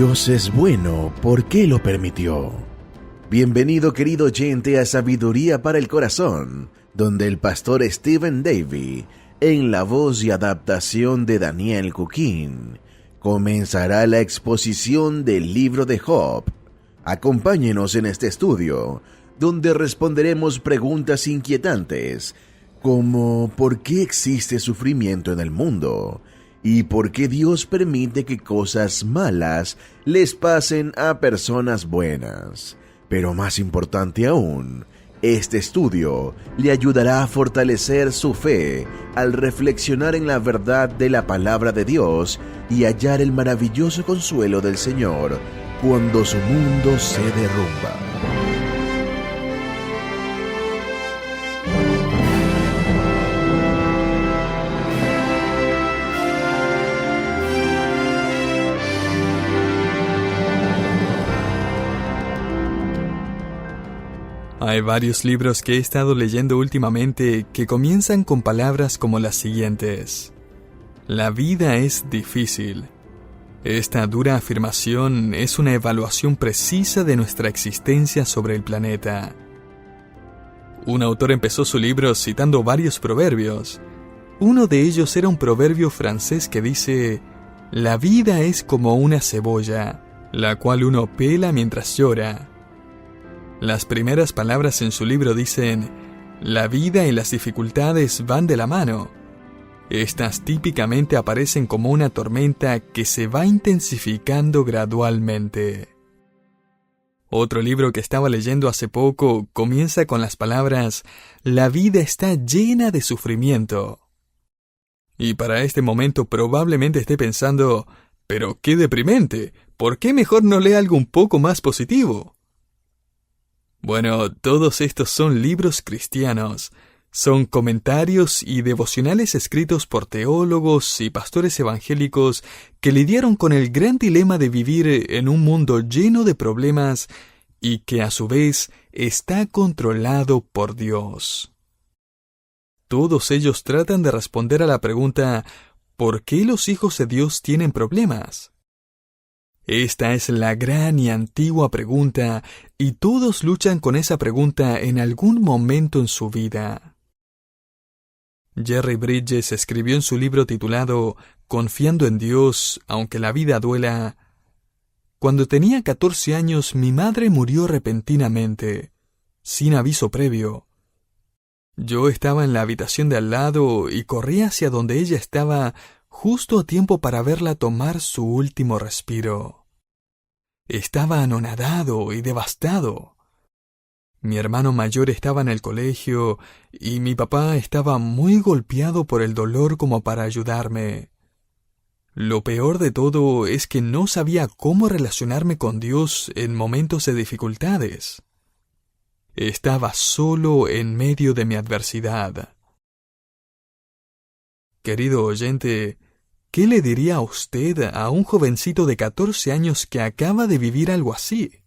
Dios es bueno, ¿por qué lo permitió? Bienvenido, querido oyente, a Sabiduría para el Corazón, donde el pastor Stephen Davey, en la voz y adaptación de Daniel Cuquín, comenzará la exposición del libro de Job. Acompáñenos en este estudio, donde responderemos preguntas inquietantes, como ¿por qué existe sufrimiento en el mundo? ¿Y por qué Dios permite que cosas malas les pasen a personas buenas? Pero más importante aún, este estudio le ayudará a fortalecer su fe al reflexionar en la verdad de la palabra de Dios y hallar el maravilloso consuelo del Señor cuando su mundo se derrumba. Hay varios libros que he estado leyendo últimamente que comienzan con palabras como las siguientes: la vida es difícil. Esta dura afirmación es una evaluación precisa de nuestra existencia sobre el planeta. Un autor empezó su libro citando varios proverbios. Uno de ellos era un proverbio francés que dice: la vida es como una cebolla, la cual uno pela mientras llora. Las primeras palabras en su libro dicen: la vida y las dificultades van de la mano. Estas típicamente aparecen como una tormenta que se va intensificando gradualmente. Otro libro que estaba leyendo hace poco comienza con las palabras: la vida está llena de sufrimiento. Y para este momento probablemente esté pensando: pero qué deprimente, ¿por qué mejor no lee algo un poco más positivo? Bueno, todos estos son libros cristianos. Son comentarios y devocionales escritos por teólogos y pastores evangélicos que lidiaron con el gran dilema de vivir en un mundo lleno de problemas y que a su vez está controlado por Dios. Todos ellos tratan de responder a la pregunta: ¿por qué los hijos de Dios tienen problemas? Esta es la gran y antigua pregunta, y todos luchan con esa pregunta en algún momento en su vida. Jerry Bridges escribió en su libro titulado Confiando en Dios, aunque la vida duela: cuando tenía 14 años, mi madre murió repentinamente, sin aviso previo. Yo estaba en la habitación de al lado y corrí hacia donde ella estaba justo a tiempo para verla tomar su último respiro. Estaba anonadado y devastado. Mi hermano mayor estaba en el colegio y mi papá estaba muy golpeado por el dolor como para ayudarme. Lo peor de todo es que no sabía cómo relacionarme con Dios en momentos de dificultades. Estaba solo en medio de mi adversidad. Querido oyente, ¿qué le diría a usted a un jovencito de 14 años que acaba de vivir algo así?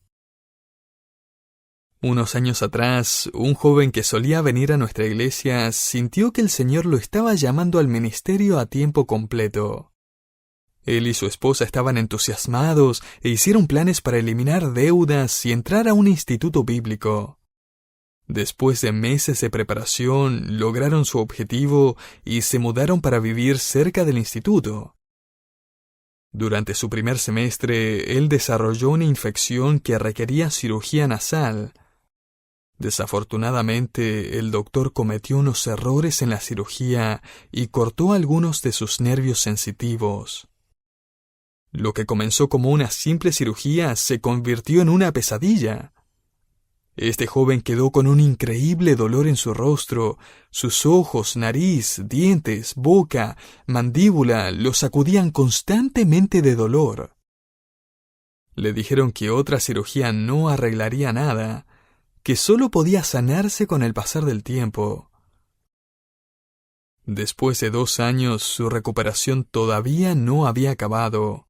Unos años atrás, un joven que solía venir a nuestra iglesia sintió que el Señor lo estaba llamando al ministerio a tiempo completo. Él y su esposa estaban entusiasmados e hicieron planes para eliminar deudas y entrar a un instituto bíblico. Después de meses de preparación, lograron su objetivo y se mudaron para vivir cerca del instituto. Durante su primer semestre, él desarrolló una infección que requería cirugía nasal. Desafortunadamente, el doctor cometió unos errores en la cirugía y cortó algunos de sus nervios sensitivos. Lo que comenzó como una simple cirugía se convirtió en una pesadilla. Este joven quedó con un increíble dolor en su rostro. Sus ojos, nariz, dientes, boca, mandíbula lo sacudían constantemente de dolor. Le dijeron que otra cirugía no arreglaría nada, que solo podía sanarse con el pasar del tiempo. Después de 2 años, su recuperación todavía no había acabado.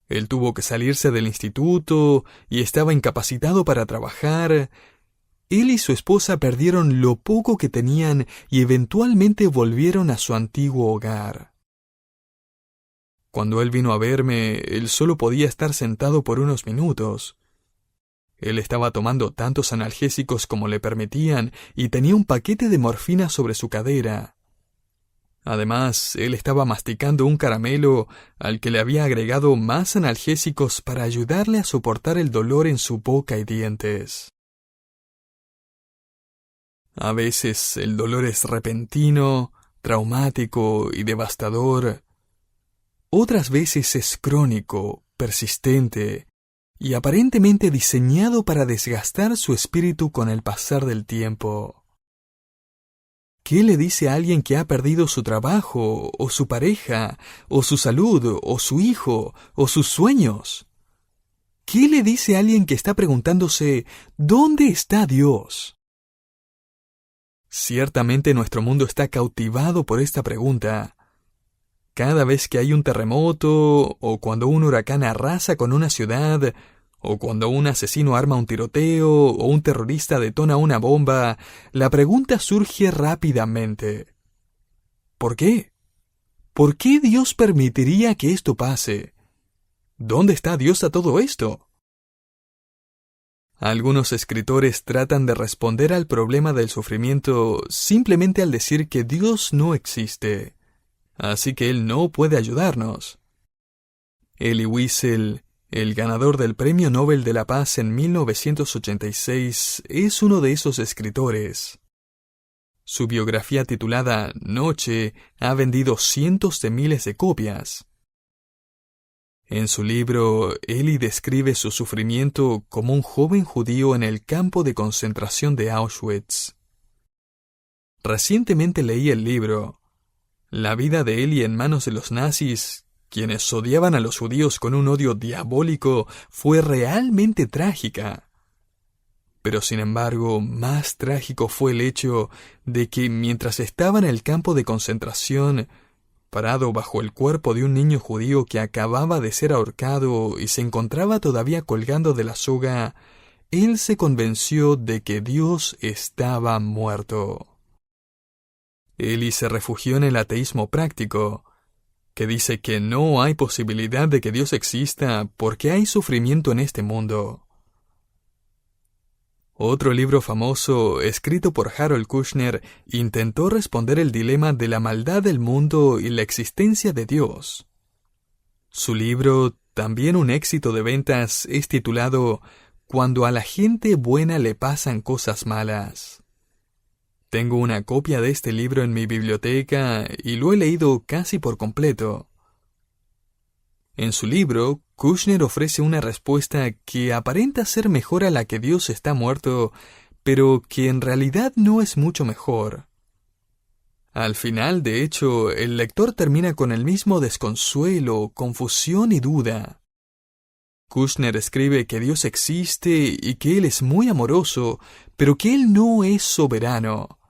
Él tuvo que salirse del instituto y estaba incapacitado para trabajar. Él y su esposa perdieron lo poco que tenían y eventualmente volvieron a su antiguo hogar. Cuando él vino a verme, él solo podía estar sentado por unos minutos. Él estaba tomando tantos analgésicos como le permitían y tenía un paquete de morfina sobre su cadera. Además, él estaba masticando un caramelo al que le había agregado más analgésicos para ayudarle a soportar el dolor en su boca y dientes. A veces el dolor es repentino, traumático y devastador. Otras veces es crónico, persistente y aparentemente diseñado para desgastar su espíritu con el pasar del tiempo. ¿Qué le dice a alguien que ha perdido su trabajo, o su pareja, o su salud, o su hijo, o sus sueños? ¿Qué le dice a alguien que está preguntándose ¿dónde está Dios? Ciertamente nuestro mundo está cautivado por esta pregunta. Cada vez que hay un terremoto, o cuando un huracán arrasa con una ciudad, o cuando un asesino arma un tiroteo, o un terrorista detona una bomba, la pregunta surge rápidamente. ¿Por qué? ¿Por qué Dios permitiría que esto pase? ¿Dónde está Dios a todo esto? Algunos escritores tratan de responder al problema del sufrimiento simplemente al decir que Dios no existe, así que Él no puede ayudarnos. Elie Wiesel, el ganador del Premio Nobel de la Paz en 1986, es uno de esos escritores. Su biografía titulada Noche ha vendido cientos de miles de copias. En su libro, Elie describe su sufrimiento como un joven judío en el campo de concentración de Auschwitz. Recientemente leí el libro. La vida de Elie en manos de los nazis, quienes odiaban a los judíos con un odio diabólico, fue realmente trágica. Pero sin embargo, más trágico fue el hecho de que mientras estaba en el campo de concentración, parado bajo el cuerpo de un niño judío que acababa de ser ahorcado y se encontraba todavía colgando de la soga, él se convenció de que Dios estaba muerto. Elie se refugió en el ateísmo práctico, que dice que no hay posibilidad de que Dios exista porque hay sufrimiento en este mundo. Otro libro famoso, escrito por Harold Kushner, intentó responder el dilema de la maldad del mundo y la existencia de Dios. Su libro, también un éxito de ventas, es titulado Cuando a la gente buena le pasan cosas malas. Tengo una copia de este libro en mi biblioteca y lo he leído casi por completo. En su libro, Kushner ofrece una respuesta que aparenta ser mejor a la que Dios está muerto, pero que en realidad no es mucho mejor. Al final, de hecho, el lector termina con el mismo desconsuelo, confusión y duda. Kushner escribe que Dios existe y que Él es muy amoroso, pero que Él no es soberano.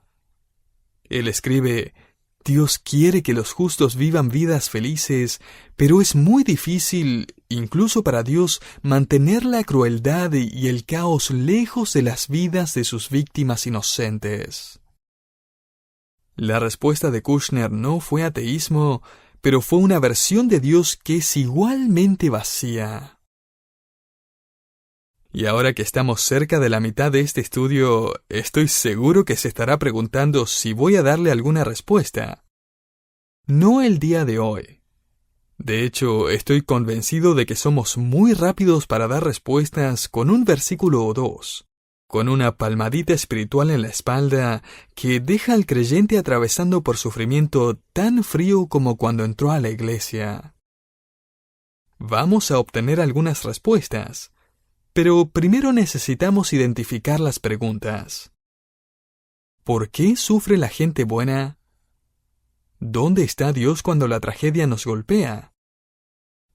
Él escribe: Dios quiere que los justos vivan vidas felices, pero es muy difícil, incluso para Dios, mantener la crueldad y el caos lejos de las vidas de sus víctimas inocentes. La respuesta de Kushner no fue ateísmo, pero fue una versión de Dios que es igualmente vacía. Y ahora que estamos cerca de la mitad de este estudio, estoy seguro que se estará preguntando si voy a darle alguna respuesta. No el día de hoy. De hecho, estoy convencido de que somos muy rápidos para dar respuestas con un versículo o dos, con una palmadita espiritual en la espalda que deja al creyente atravesando por sufrimiento tan frío como cuando entró a la iglesia. Vamos a obtener algunas respuestas. Pero primero necesitamos identificar las preguntas. ¿Por qué sufre la gente buena? ¿Dónde está Dios cuando la tragedia nos golpea?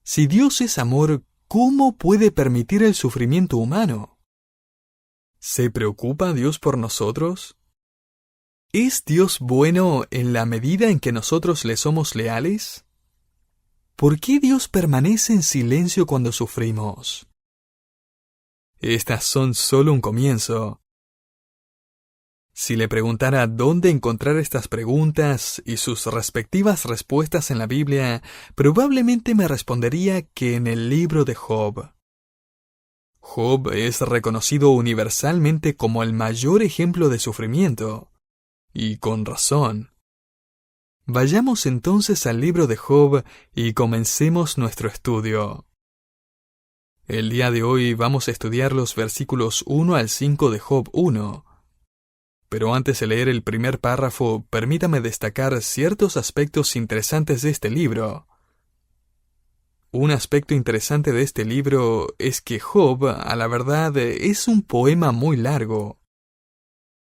Si Dios es amor, ¿cómo puede permitir el sufrimiento humano? ¿Se preocupa Dios por nosotros? ¿Es Dios bueno en la medida en que nosotros le somos leales? ¿Por qué Dios permanece en silencio cuando sufrimos? Estas son solo un comienzo. Si le preguntara dónde encontrar estas preguntas y sus respectivas respuestas en la Biblia, probablemente me respondería que en el libro de Job. Job es reconocido universalmente como el mayor ejemplo de sufrimiento, y con razón. Vayamos entonces al libro de Job y comencemos nuestro estudio. El día de hoy vamos a estudiar los versículos 1 al 5 de Job 1. Pero antes de leer el primer párrafo, permítame destacar ciertos aspectos interesantes de este libro. Un aspecto interesante de este libro es que Job, a la verdad, es un poema muy largo.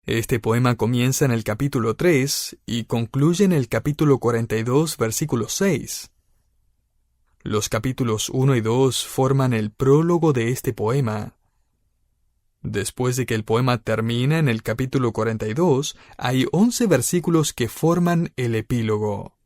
Este poema comienza en el capítulo 3 y concluye en el capítulo 42, versículo 6. Los capítulos 1 y 2 forman el prólogo de este poema. Después de que el poema termina en el capítulo 42, hay 11 versículos que forman el epílogo.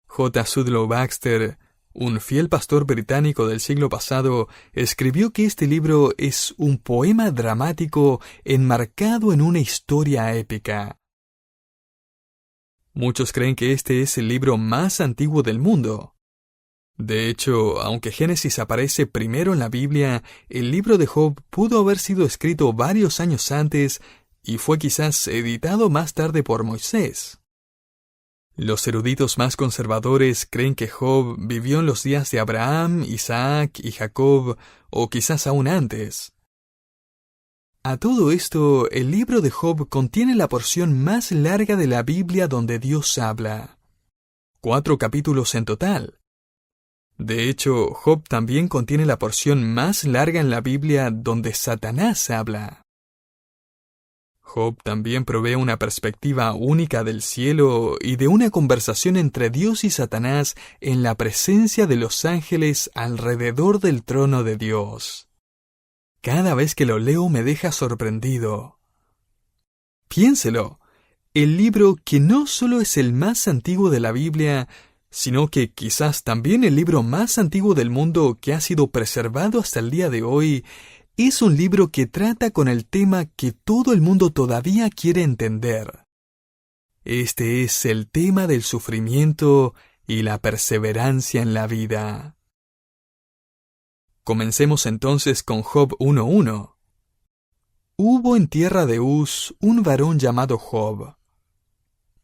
J. Sudlow Baxter, un fiel pastor británico del siglo pasado, escribió que este libro es un poema dramático enmarcado en una historia épica. Muchos creen que este es el libro más antiguo del mundo. De hecho, aunque Génesis aparece primero en la Biblia, el libro de Job pudo haber sido escrito varios años antes y fue quizás editado más tarde por Moisés. Los eruditos más conservadores creen que Job vivió en los días de Abraham, Isaac y Jacob, o quizás aún antes. A todo esto, el libro de Job contiene la porción más larga de la Biblia donde Dios habla. 4 capítulos en total. De hecho, Job también contiene la porción más larga en la Biblia donde Satanás habla. Job también provee una perspectiva única del cielo y de una conversación entre Dios y Satanás en la presencia de los ángeles alrededor del trono de Dios. Cada vez que lo leo me deja sorprendido. Piénselo, el libro que no solo es el más antiguo de la Biblia, sino que quizás también el libro más antiguo del mundo que ha sido preservado hasta el día de hoy, es un libro que trata con el tema que todo el mundo todavía quiere entender. Este es el tema del sufrimiento y la perseverancia en la vida. Comencemos entonces con Job 1:1. Hubo en tierra de Uz un varón llamado Job.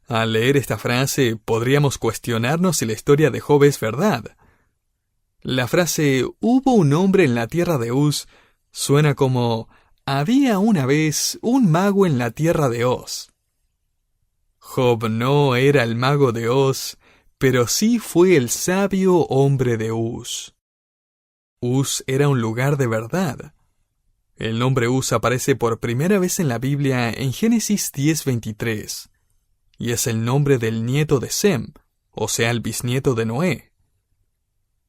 Al leer esta frase, podríamos cuestionarnos si la historia de Job es verdad. La frase «hubo un hombre en la tierra de Uz» suena como «había una vez un mago en la tierra de Oz». Job no era el mago de Oz, pero sí fue el sabio hombre de Uz. Uz era un lugar de verdad. El nombre Uz aparece por primera vez en la Biblia en Génesis 10:23. Y es el nombre del nieto de Sem, o sea, el bisnieto de Noé.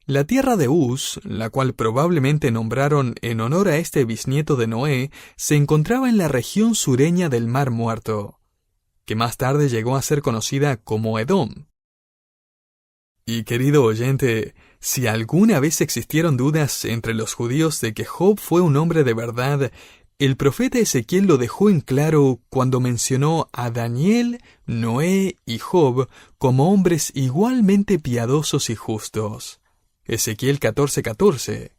La tierra de Uz, la cual probablemente nombraron en honor a este bisnieto de Noé, se encontraba en la región sureña del Mar Muerto, que más tarde llegó a ser conocida como Edom. Y querido oyente, si alguna vez existieron dudas entre los judíos de que Job fue un hombre de verdad, el profeta Ezequiel lo dejó en claro cuando mencionó a Daniel, Noé y Job como hombres igualmente piadosos y justos. Ezequiel 14:14.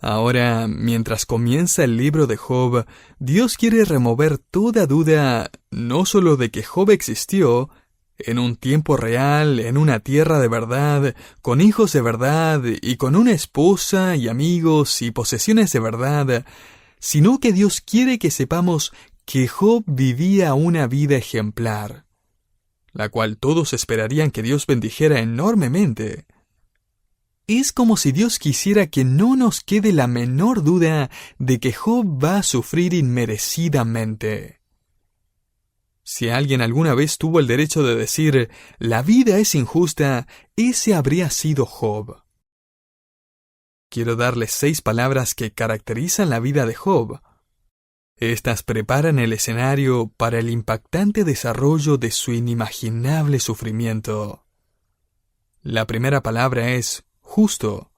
Ahora, mientras comienza el libro de Job, Dios quiere remover toda duda no solo de que Job existió, en un tiempo real, en una tierra de verdad, con hijos de verdad y con una esposa y amigos y posesiones de verdad, sino que Dios quiere que sepamos que Job vivía una vida ejemplar, la cual todos esperarían que Dios bendijera enormemente. Es como si Dios quisiera que no nos quede la menor duda de que Job va a sufrir inmerecidamente. Si alguien alguna vez tuvo el derecho de decir, la vida es injusta, ese habría sido Job. Quiero darles 6 palabras que caracterizan la vida de Job. Estas preparan el escenario para el impactante desarrollo de su inimaginable sufrimiento. La primera palabra es justo.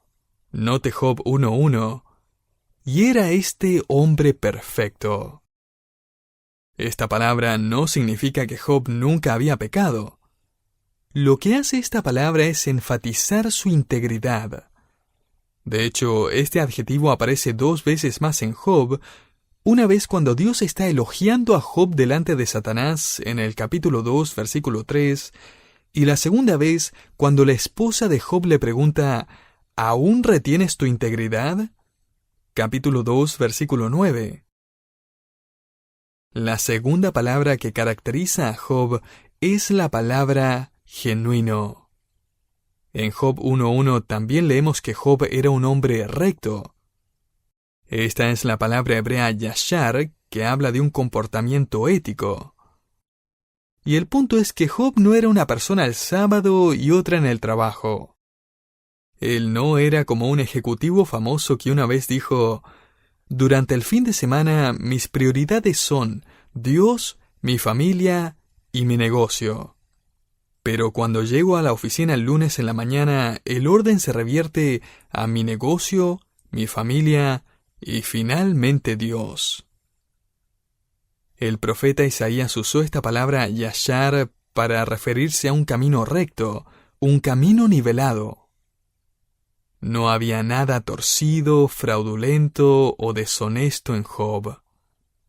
Note Job 1:1. Y era este hombre perfecto. Esta palabra no significa que Job nunca había pecado. Lo que hace esta palabra es enfatizar su integridad. De hecho, este adjetivo aparece 2 veces más en Job, una vez cuando Dios está elogiando a Job delante de Satanás en el capítulo 2, versículo 3, y la segunda vez cuando la esposa de Job le pregunta, ¿aún retienes tu integridad? Capítulo 2, versículo 9. La segunda palabra que caracteriza a Job es la palabra genuino. En Job 1:1 también leemos que Job era un hombre recto. Esta es la palabra hebrea yashar, que habla de un comportamiento ético. Y el punto es que Job no era una persona el sábado y otra en el trabajo. Él no era como un ejecutivo famoso que una vez dijo, «Durante el fin de semana mis prioridades son Dios, mi familia y mi negocio. Pero cuando llego a la oficina el lunes en la mañana, el orden se revierte a mi negocio, mi familia y finalmente Dios». El profeta Isaías usó esta palabra yashar para referirse a un camino recto, un camino nivelado. No había nada torcido, fraudulento o deshonesto en Job.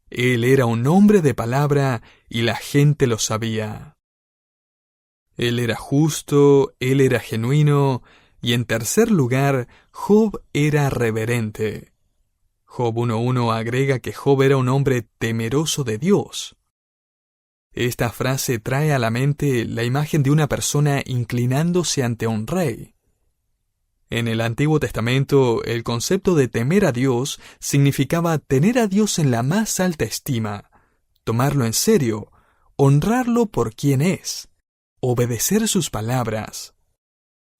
Él era un hombre de palabra y la gente lo sabía. Él era justo, él era genuino, y en tercer lugar, Job era reverente. Job 1:1 agrega que Job era un hombre temeroso de Dios. Esta frase trae a la mente la imagen de una persona inclinándose ante un rey. En el Antiguo Testamento, el concepto de temer a Dios significaba tener a Dios en la más alta estima, tomarlo en serio, honrarlo por quien es, obedecer sus palabras.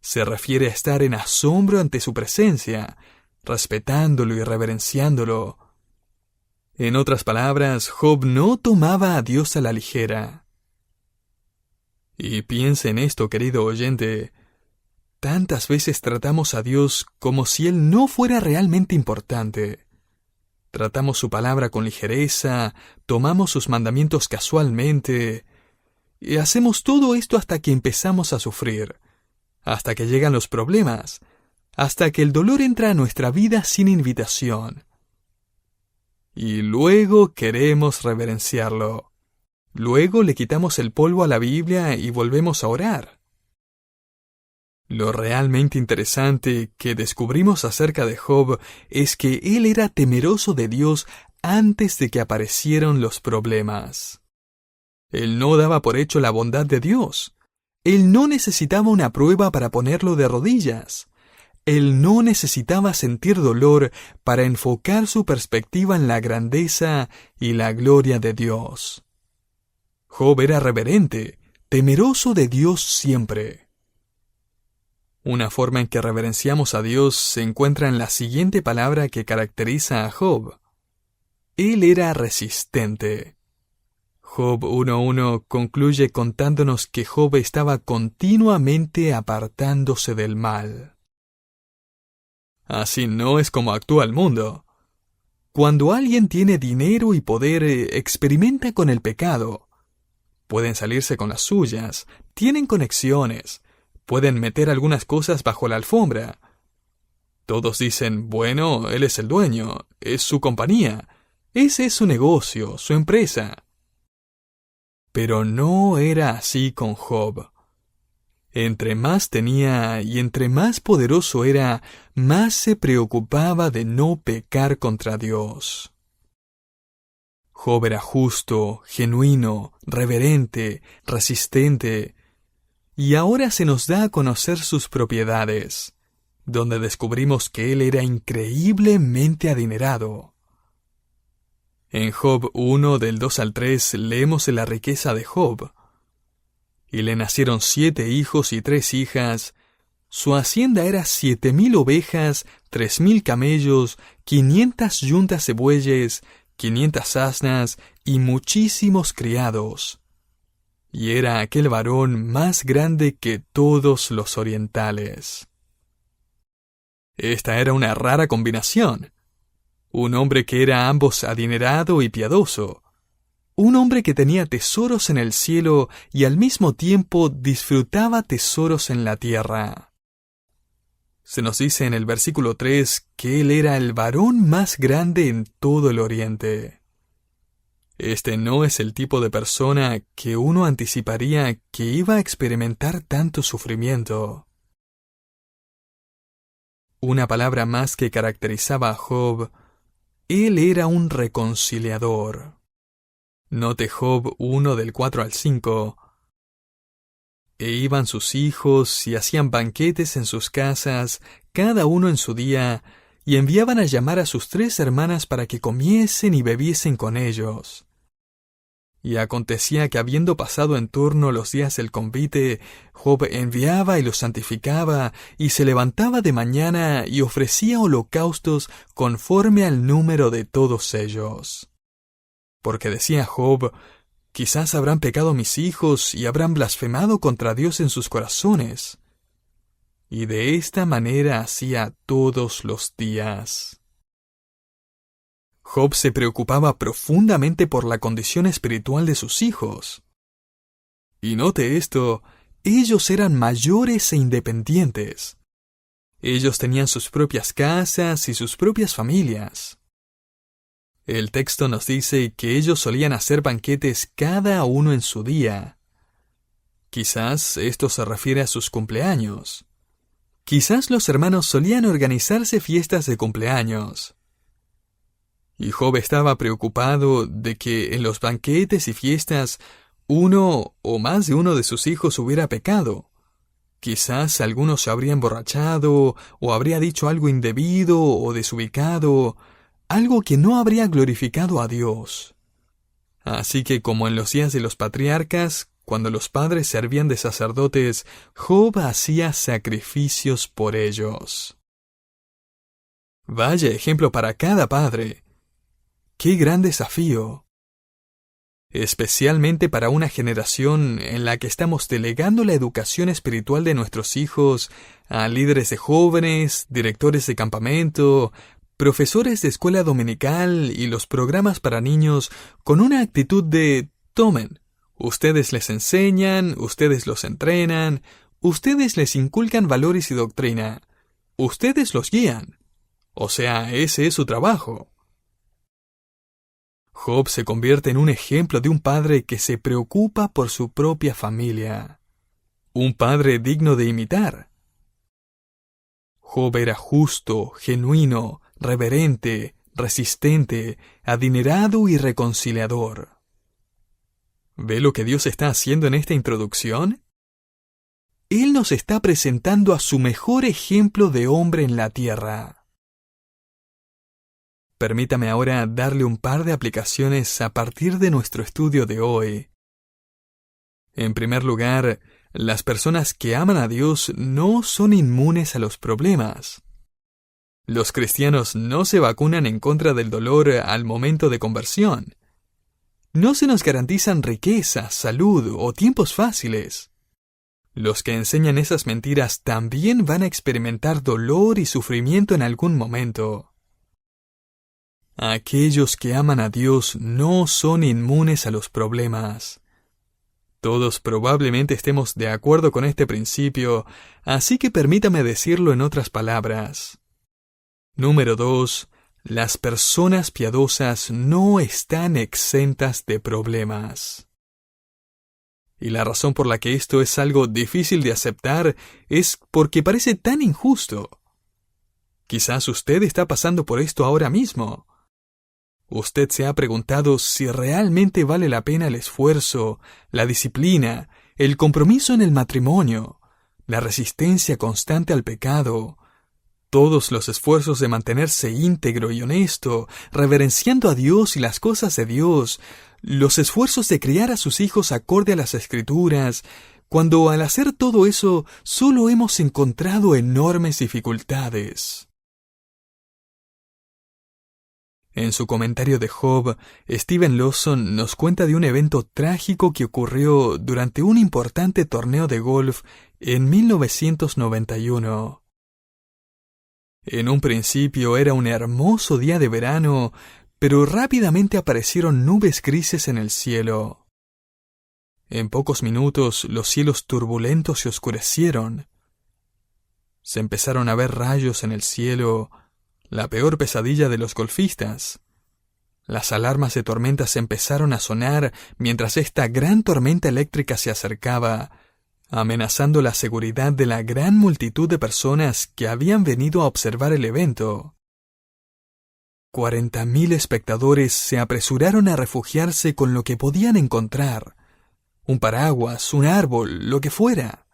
Se refiere a estar en asombro ante su presencia, respetándolo y reverenciándolo. En otras palabras, Job no tomaba a Dios a la ligera. Y piensa en esto, querido oyente. Tantas veces tratamos a Dios como si Él no fuera realmente importante. Tratamos su palabra con ligereza, tomamos sus mandamientos casualmente, y hacemos todo esto hasta que empezamos a sufrir, hasta que llegan los problemas, hasta que el dolor entra a nuestra vida sin invitación. Y luego queremos reverenciarlo. Luego le quitamos el polvo a la Biblia y volvemos a orar. Lo realmente interesante que descubrimos acerca de Job es que él era temeroso de Dios antes de que aparecieran los problemas. Él no daba por hecho la bondad de Dios. Él no necesitaba una prueba para ponerlo de rodillas. Él no necesitaba sentir dolor para enfocar su perspectiva en la grandeza y la gloria de Dios. Job era reverente, temeroso de Dios siempre. Una forma en que reverenciamos a Dios se encuentra en la siguiente palabra que caracteriza a Job. Él era resistente. Job 1:1 concluye contándonos que Job estaba continuamente apartándose del mal. Así no es como actúa el mundo. Cuando alguien tiene dinero y poder, experimenta con el pecado. Pueden salirse con las suyas, tienen conexiones, pueden meter algunas cosas bajo la alfombra. Todos dicen, bueno, él es el dueño, es su compañía, ese es su negocio, su empresa. Pero no era así con Job. Entre más tenía y entre más poderoso era, más se preocupaba de no pecar contra Dios. Job era justo, genuino, reverente, resistente, y ahora se nos da a conocer sus propiedades, donde descubrimos que él era increíblemente adinerado. En Job 1 del 2 al 3 leemos de la riqueza de Job. Y le nacieron 7 hijos y 3 hijas. Su hacienda era 7,000 ovejas, 3,000 camellos, 500 yuntas de bueyes, 500 asnas y muchísimos criados. Y era aquel varón más grande que todos los orientales. Esta era una rara combinación. Un hombre que era ambos adinerado y piadoso. Un hombre que tenía tesoros en el cielo y al mismo tiempo disfrutaba tesoros en la tierra. Se nos dice en el versículo 3 que él era el varón más grande en todo el oriente. Este no es el tipo de persona que uno anticiparía que iba a experimentar tanto sufrimiento. Una palabra más que caracterizaba a Job: él era un reconciliador. Note Job 1 del 4 al 5. E iban sus hijos y hacían banquetes en sus casas, cada uno en su día, y enviaban a llamar a sus 3 hermanas para que comiesen y bebiesen con ellos. Y acontecía que habiendo pasado en turno los días del convite, Job enviaba y los santificaba, y se levantaba de mañana y ofrecía holocaustos conforme al número de todos ellos. Porque decía Job: quizás habrán pecado mis hijos y habrán blasfemado contra Dios en sus corazones. Y de esta manera hacía todos los días. Job se preocupaba profundamente por la condición espiritual de sus hijos. Y note esto: ellos eran mayores e independientes. Ellos tenían sus propias casas y sus propias familias. El texto nos dice que ellos solían hacer banquetes cada uno en su día. Quizás esto se refiere a sus cumpleaños. Quizás los hermanos solían organizarse fiestas de cumpleaños. Y Job estaba preocupado de que en los banquetes y fiestas uno o más de uno de sus hijos hubiera pecado. Quizás alguno se habría emborrachado o habría dicho algo indebido o desubicado, algo que no habría glorificado a Dios. Así que, como en los días de los patriarcas, cuando los padres servían de sacerdotes, Job hacía sacrificios por ellos. Vaya ejemplo para cada padre. ¡Qué gran desafío! Especialmente para una generación en la que estamos delegando la educación espiritual de nuestros hijos a líderes de jóvenes, directores de campamento, profesores de escuela dominical y los programas para niños, con una actitud de: tomen, ustedes les enseñan, ustedes los entrenan, ustedes les inculcan valores y doctrina, ustedes los guían. O sea, ese es su trabajo. Job se convierte en un ejemplo de un padre que se preocupa por su propia familia. Un padre digno de imitar. Job era justo, genuino, reverente, resistente, adinerado y reconciliador. ¿Ve lo que Dios está haciendo en esta introducción? Él nos está presentando a su mejor ejemplo de hombre en la tierra. Permítame ahora darle un par de aplicaciones a partir de nuestro estudio de hoy. En primer lugar, las personas que aman a Dios no son inmunes a los problemas. Los cristianos no se vacunan en contra del dolor al momento de conversión. No se nos garantizan riqueza, salud o tiempos fáciles. Los que enseñan esas mentiras también van a experimentar dolor y sufrimiento en algún momento. Aquellos que aman a Dios no son inmunes a los problemas. Todos probablemente estemos de acuerdo con este principio, así que permítame decirlo en otras palabras. Número 2. Las personas piadosas no están exentas de problemas. Y la razón por la que esto es algo difícil de aceptar es porque parece tan injusto. Quizás usted está pasando por esto ahora mismo. Usted se ha preguntado si realmente vale la pena el esfuerzo, la disciplina, el compromiso en el matrimonio, la resistencia constante al pecado, todos los esfuerzos de mantenerse íntegro y honesto, reverenciando a Dios y las cosas de Dios, los esfuerzos de criar a sus hijos acorde a las Escrituras, cuando al hacer todo eso solo hemos encontrado enormes dificultades. En su comentario de Job, Steven Lawson nos cuenta de un evento trágico que ocurrió durante un importante torneo de golf en 1991. En un principio era un hermoso día de verano, pero rápidamente aparecieron nubes grises en el cielo. En pocos minutos los cielos turbulentos se oscurecieron. Se empezaron a ver rayos en el cielo, la peor pesadilla de los golfistas. Las alarmas de tormentas empezaron a sonar mientras esta gran tormenta eléctrica se acercaba, amenazando la seguridad de la gran multitud de personas que habían venido a observar el evento. 40,000 espectadores se apresuraron a refugiarse con lo que podían encontrar: un paraguas, un árbol, lo que fuera.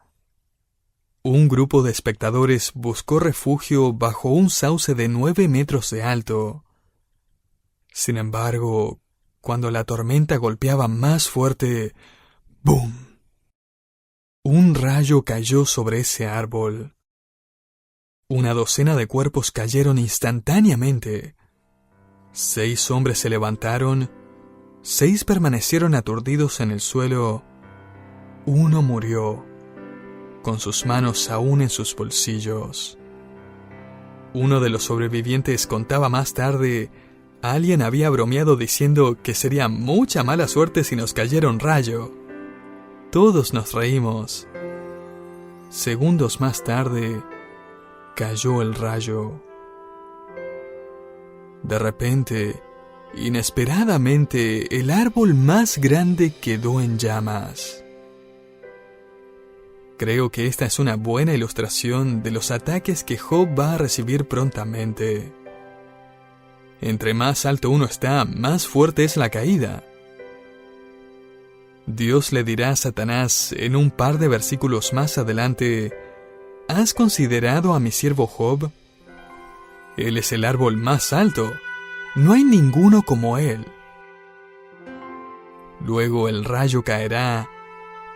Un grupo de espectadores buscó refugio bajo un sauce de 9 metros de alto. Sin embargo, cuando la tormenta golpeaba más fuerte, ¡boom!, un rayo cayó sobre ese árbol. Una docena de cuerpos cayeron instantáneamente. 6 hombres se levantaron, 6 permanecieron aturdidos en el suelo, 1 murió, con sus manos aún en sus bolsillos. Uno de los sobrevivientes contaba más tarde: alguien había bromeado diciendo que sería mucha mala suerte si nos cayera un rayo. Todos nos reímos. Segundos más tarde, cayó el rayo. De repente, inesperadamente, el árbol más grande quedó en llamas. Creo que esta es una buena ilustración de los ataques que Job va a recibir prontamente. Entre más alto uno está, más fuerte es la caída. Dios le dirá a Satanás en un par de versículos más adelante: ¿has considerado a mi siervo Job? Él es el árbol más alto, no hay ninguno como él. Luego el rayo caerá,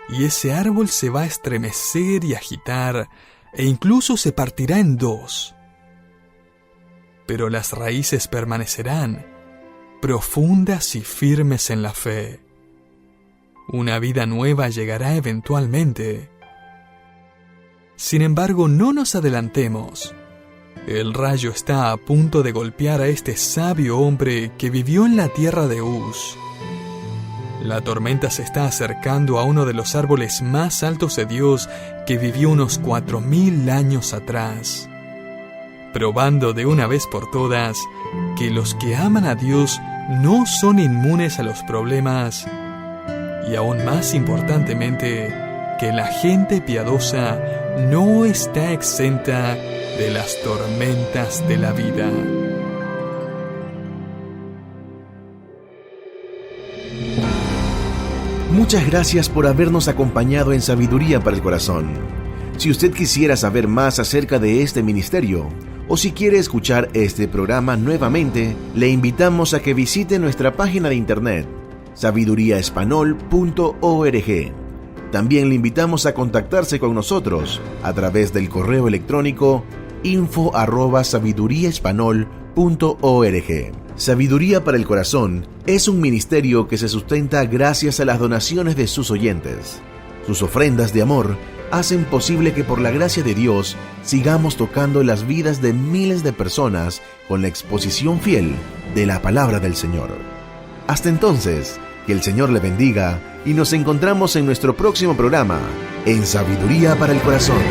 y ese árbol se va a estremecer y agitar, e incluso se partirá en 2. Pero las raíces permanecerán, profundas y firmes en la fe. Una vida nueva llegará eventualmente. Sin embargo, no nos adelantemos. El rayo está a punto de golpear a este sabio hombre que vivió en la tierra de Uz. La tormenta se está acercando a uno de los árboles más altos de Dios que vivió unos 4,000 años atrás, probando de una vez por todas que los que aman a Dios no son inmunes a los problemas, y aún más importantemente, que la gente piadosa no está exenta de las tormentas de la vida. Muchas gracias por habernos acompañado en Sabiduría para el Corazón. Si usted quisiera saber más acerca de este ministerio, o si quiere escuchar este programa nuevamente, le invitamos a que visite nuestra página de internet, sabiduriaespanol.org. También le invitamos a contactarse con nosotros a través del correo electrónico info@sabiduriaespanol.org. Sabiduría para el Corazón es un ministerio que se sustenta gracias a las donaciones de sus oyentes. Sus ofrendas de amor hacen posible que, por la gracia de Dios, sigamos tocando las vidas de miles de personas con la exposición fiel de la palabra del Señor. Hasta entonces, que el Señor le bendiga y nos encontramos en nuestro próximo programa, en Sabiduría para el Corazón.